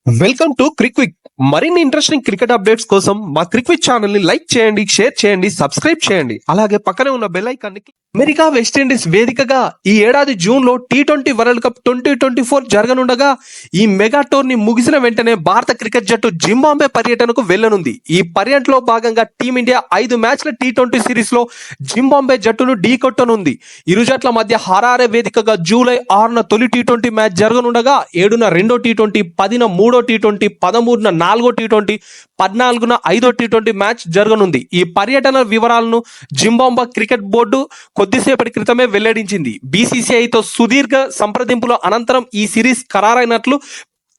Welcome to క్రిక్విక్. మరిన్ని interesting cricket updates కోసం మా క్రిక్విక్ ఛానల్ ని లైక్ చేయండి, షేర్ చేయండి, సబ్స్క్రైబ్ చేయండి. అలాగే పక్కనే ఉన్న బెల్ ఐకాన్ ని అమెరికా వెస్టిండీస్ వేదికగా ఈ ఏడాది జూన్ లో టీ20 వరల్డ్ కప్ 2024 జరగనుండగా ఈ మెగా టోర్నీ ముగిసిన వెంటనే భారత క్రికెట్ జట్టు జింబాబ్వే పర్యటనకు వెళ్లనుంది. ఈ పర్యటనలో భాగంగా టీమిండియా 5 మ్యాచ్ల టీ20 సిరీస్ లో జింబాబ్వే జట్టును ఢీకొట్టనుంది. ఇరు జట్ల మధ్య హరారే వేదికగా జూలై 6న తొలి టీ20 మ్యాచ్ జరగనుండగా 7న రెండో టీ20, 10న మూడో టీ20, 13న నాలుగో టీ20, 14న ఐదో టీ20 మ్యాచ్ జరగనుంది. ఈ పర్యటన వివరాలను జింబాబ్వే క్రికెట్ బోర్డు కొద్దిసేపటి క్రితమే వెల్లడించింది. బీసీసీఐతో సుదీర్ఘ సంప్రదింపుల అనంతరం ఈ సిరీస్ ఖరారైనట్లు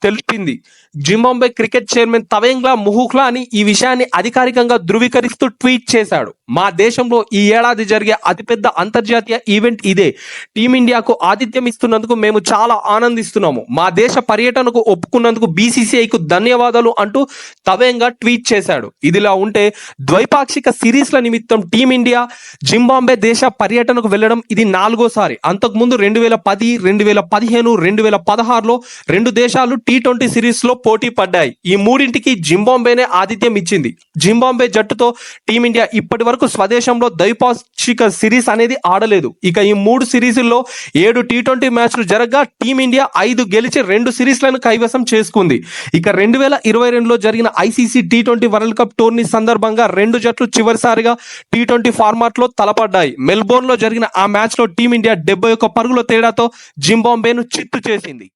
తెలిపింది. జింబాబ్వే క్రికెట్ చైర్మన్ తవేంగ్లా ముహుఖ్లా అని ఈ విషయాన్ని అధికారికంగా ధృవీకరిస్తూ ట్వీట్ చేశాడు. మా దేశంలో ఈ ఏడాది జరిగే అతిపెద్ద అంతర్జాతీయ ఈవెంట్ ఇదే. టీమిండియాకు ఆతిథ్యం ఇస్తున్నందుకు మేము చాలా ఆనందిస్తున్నాము. మా దేశ పర్యటనకు ఒప్పుకున్నందుకు బీసీసీఐకు ధన్యవాదాలు అంటూ తవేంగా ట్వీట్ చేశాడు. ఇదిలా ఉంటే ద్వైపాక్షిక సిరీస్ల నిమిత్తం టీమిండియా జింబాబ్వే దేశ పర్యటనకు వెళ్లడం ఇది 4వసారి. అంతకుముందు 2010, 2015, 2016లో రెండు దేశాలు టీ20 సిరీస్ లో పోటీ పడ్డాయి. ఈ మూడింటికి జింబాబ్వేనే ఆతిథ్యం ఇచ్చింది. జింబాబ్వే జట్టుతో టీమిండియా ఇప్పటి వరకు స్వదేశంలో ద్వైపాక్షిక సిరీస్ అనేది ఆడలేదు. ఇక ఈ 3 సిరీసుల్లో 7 టీ20 మ్యాచ్లు జరగగా టీమిండియా 5 గెలిచి 2 సిరీస్లను కైవసం చేసుకుంది. ఇక 2022లో జరిగిన ICC T20 world cup tourney సందర్భంగా రెండు జట్లు చివరిసారిగా టీ20 ఫార్మాట్ లో తలపడ్డాయి. మెల్బోర్న్ లో జరిగిన ఆ మ్యాచ్ లో టీమిండియా 71 పరుగుల తేడాతో జింబాబ్వేను చిత్తు చేసింది.